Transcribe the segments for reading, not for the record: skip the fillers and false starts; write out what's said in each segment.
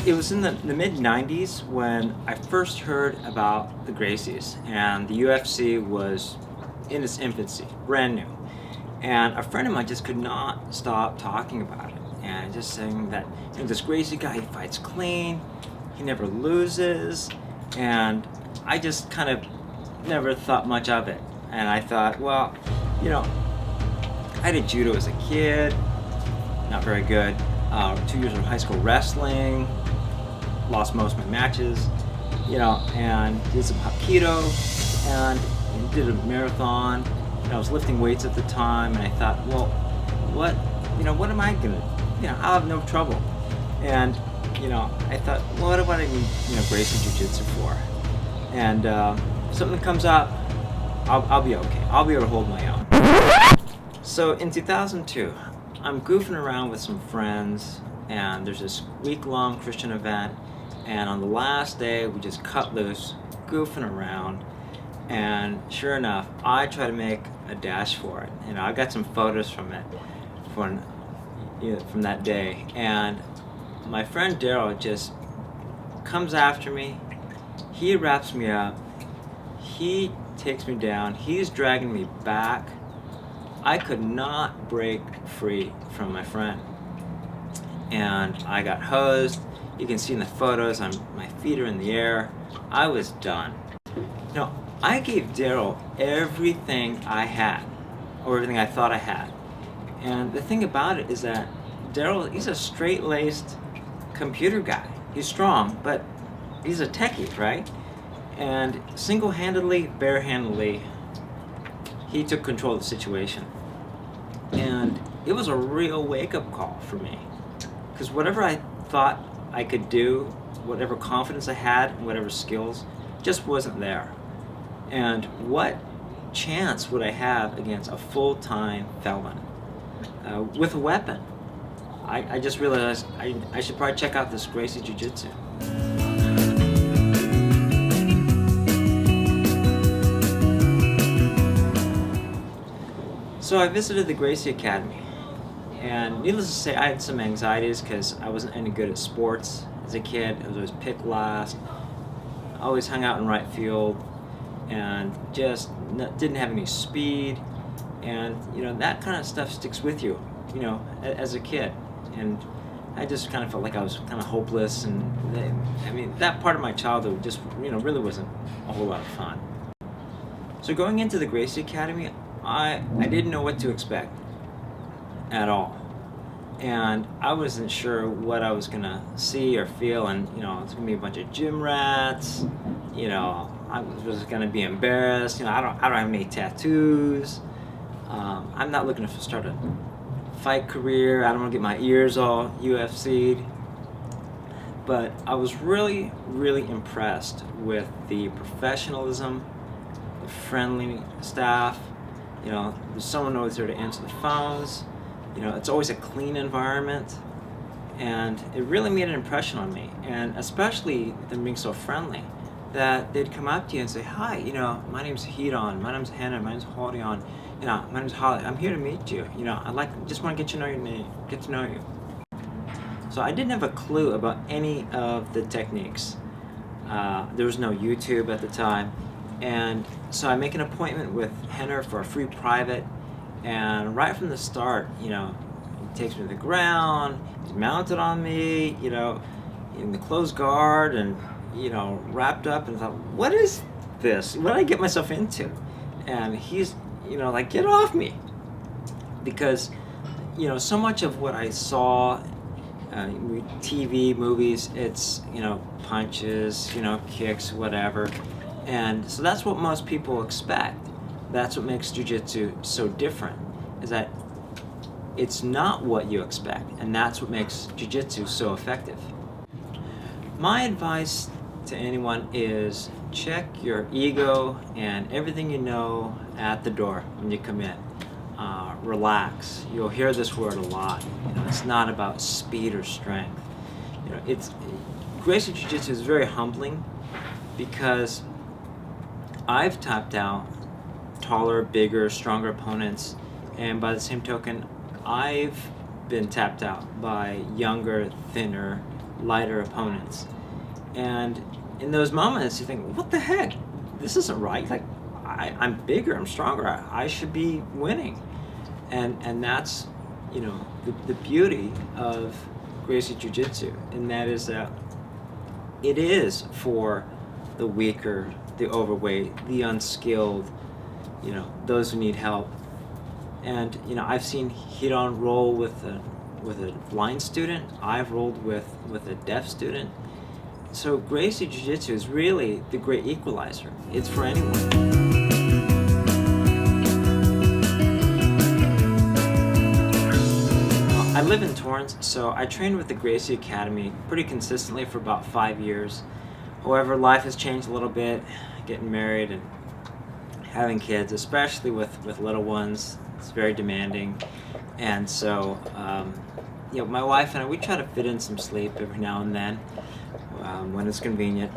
It was in the mid-90s when I first heard about the Gracies, and the UFC was in its infancy, brand new. And a friend of mine just could not stop talking about it, and just saying that, this Gracie guy, he fights clean, he never loses, and I just kind of never thought much of it. And I thought, well, I did judo as a kid, not very good. 2 years of high school wrestling, lost most of my matches, and did some Hapkido, and did a marathon. And I was lifting weights at the time, and I thought, well, what am I gonna, I'll have no trouble. And, I thought, well, what do I need, Gracie Jiu-Jitsu for? And something comes up, I'll be okay. I'll be able to hold my own. So in 2002, I'm goofing around with some friends, and there's this week-long Christian event, and on the last day, we just cut loose, goofing around, and sure enough, I try to make a dash for it. I got some photos from it, from that day, and my friend Daryl just comes after me. He wraps me up, he takes me down, he's dragging me back. I could not break free from my friend, and I got hosed. You can see in the photos, my feet are in the air. I was done. I gave Daryl everything I had, or everything I thought I had. And the thing about it is that Daryl, he's a straight-laced computer guy. He's strong, but he's a techie, right? And single-handedly, barehandedly, he took control of the situation. And it was a real wake-up call for me. Because whatever I thought I could do, whatever confidence I had, and whatever skills, just wasn't there. And what chance would I have against a full-time felon with a weapon? I just realized I should probably check out this Gracie Jiu-Jitsu. So I visited the Gracie Academy, and needless to say, I had some anxieties because I wasn't any good at sports as a kid. I was always picked last, always hung out in right field, and just didn't have any speed, and that kind of stuff sticks with you, as a kid. And I just kind of felt like I was kind of hopeless, and that part of my childhood just really wasn't a whole lot of fun. So going into the Gracie Academy, I didn't know what to expect at all, and I wasn't sure what I was gonna see or feel, and it's gonna be a bunch of gym rats. I was gonna be embarrassed. I don't have any tattoos. I'm not looking to start a fight career. I don't want to get my ears all UFC'd. But I was really, really impressed with the professionalism, the friendly staff. There's someone always there to answer the phones. It's always a clean environment, and it really made an impression on me. And especially them being so friendly, that they'd come up to you and say, "Hi, my name's Hidon, my name's Hannah, my name's Hodion, my name's Holly. I'm here to meet you. Just want to get to know your name, get to know you." So I didn't have a clue about any of the techniques. There was no YouTube at the time. And so I make an appointment with Henner for a free private, and right from the start, he takes me to the ground, he's mounted on me, in the closed guard, and, wrapped up, and I thought, what is this? What did I get myself into? And he's, get off me. Because, so much of what I saw, TV, movies, it's, punches, kicks, whatever. And so that's what most people expect. That's what makes jiu-jitsu so different, is that it's not what you expect, and that's what makes jiu-jitsu so effective. My advice to anyone is check your ego and everything you know at the door when you come in. Relax. You'll hear this word a lot. It's not about speed or strength. Gracie Jiu-Jitsu is very humbling, because I've tapped out taller, bigger, stronger opponents, and by the same token, I've been tapped out by younger, thinner, lighter opponents. And in those moments, you think, what the heck? This isn't right. Like, I'm bigger, I'm stronger, I should be winning. And that's, the beauty of Gracie Jiu-Jitsu, and that is that it is for the weaker, the overweight, the unskilled, those who need help. And I've seen Hiron roll with a blind student. I've rolled with a deaf student. So Gracie Jiu-Jitsu is really the great equalizer. It's for anyone. I live in Torrance, so I trained with the Gracie Academy pretty consistently for about 5 years. However, life has changed a little bit, getting married and having kids, especially with little ones. It's very demanding. And so, my wife and I, we try to fit in some sleep every now and then when it's convenient.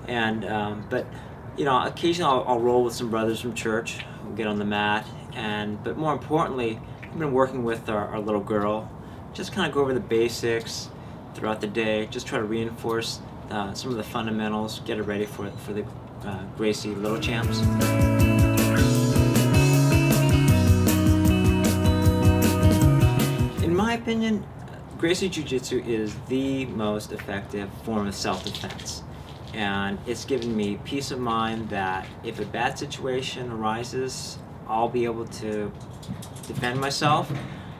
And, but occasionally I'll roll with some brothers from church. We'll get on the mat. But more importantly, I've been working with our little girl. Just kind of go over the basics throughout the day, just try to reinforce some of the fundamentals, get her ready for the Gracie Little Champs. In my opinion, Gracie Jiu-Jitsu is the most effective form of self-defense. And it's given me peace of mind that if a bad situation arises, I'll be able to defend myself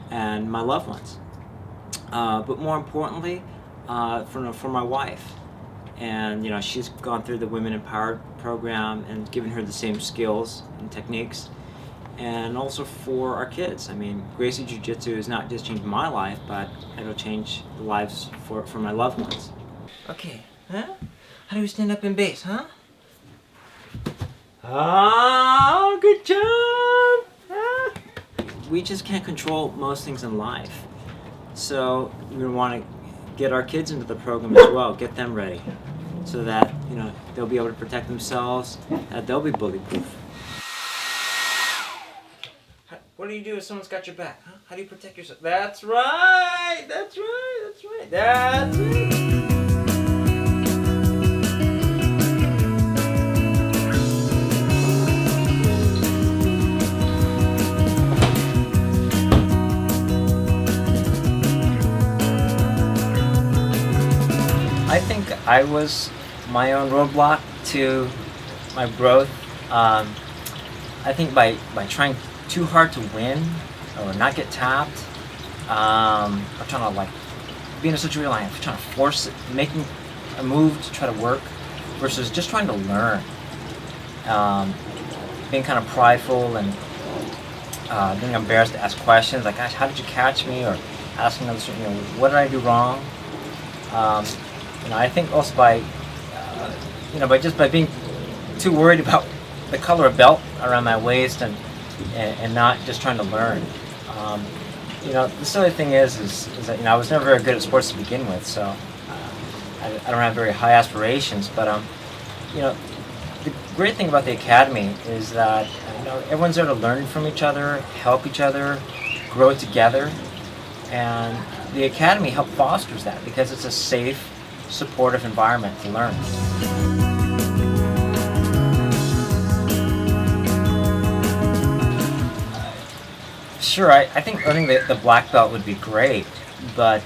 and my loved ones. But more importantly, for my wife. And she's gone through the Women Empowered program and given her the same skills and techniques. And also for our kids. I mean, Gracie Jiu-Jitsu has not just changed my life, but it'll change the lives for my loved ones. Okay, huh? How do we stand up in base, huh? Oh, good job! Huh? We just can't control most things in life. So we want to get our kids into the program as well, get them ready, so that they'll be able to protect themselves, that they'll be bully proof. What do you do if someone's got your back? Huh? How do you protect yourself? That's right! That's right! That's right! That's it! I think I was my own roadblock to my growth. I think by trying too hard to win or not get tapped, or trying to be in a situation like trying to force it, making a move to try to work versus just trying to learn. Being kind of prideful and being embarrassed to ask questions like, "Gosh, how did you catch me?" or asking others, "What did I do wrong?" I think also by being too worried about the color of belt around my waist and not just trying to learn. The silly thing is that I was never very good at sports to begin with, so I don't have very high aspirations. But the great thing about the academy is that everyone's there to learn from each other, help each other, grow together, and the academy fosters that because it's a safe, supportive environment to learn. Sure, I think earning the black belt would be great, but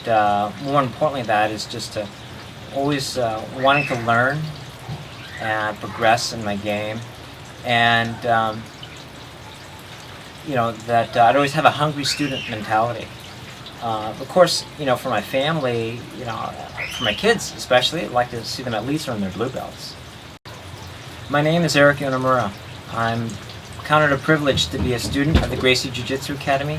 more importantly that is just to always wanting to learn and progress in my game, and that I'd always have a hungry student mentality. Of course, for my family, for my kids especially, I'd like to see them at least earn their blue belts. My name is Yonemura. I'm counted a privilege to be a student of the Gracie Jiu-Jitsu Academy,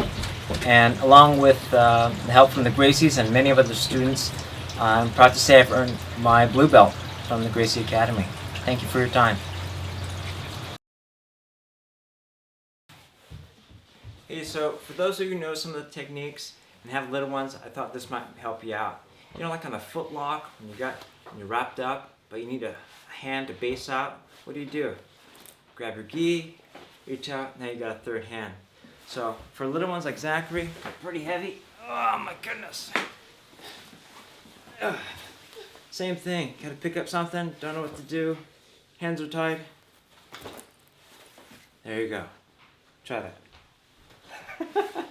and along with the help from the Gracies and many of other students, I'm proud to say I've earned my blue belt from the Gracie Academy. Thank you for your time. Hey, so for those of you who know some of the techniques and have little ones, I thought this might help you out. Like on a foot lock, when you're wrapped up, but you need a hand to base out, what do? Grab your gi, reach out, now you got a third hand. So for little ones like Zachary, they're pretty heavy. Oh my goodness. Same thing. Gotta pick up something, don't know what to do. Hands are tied. There you go. Try that.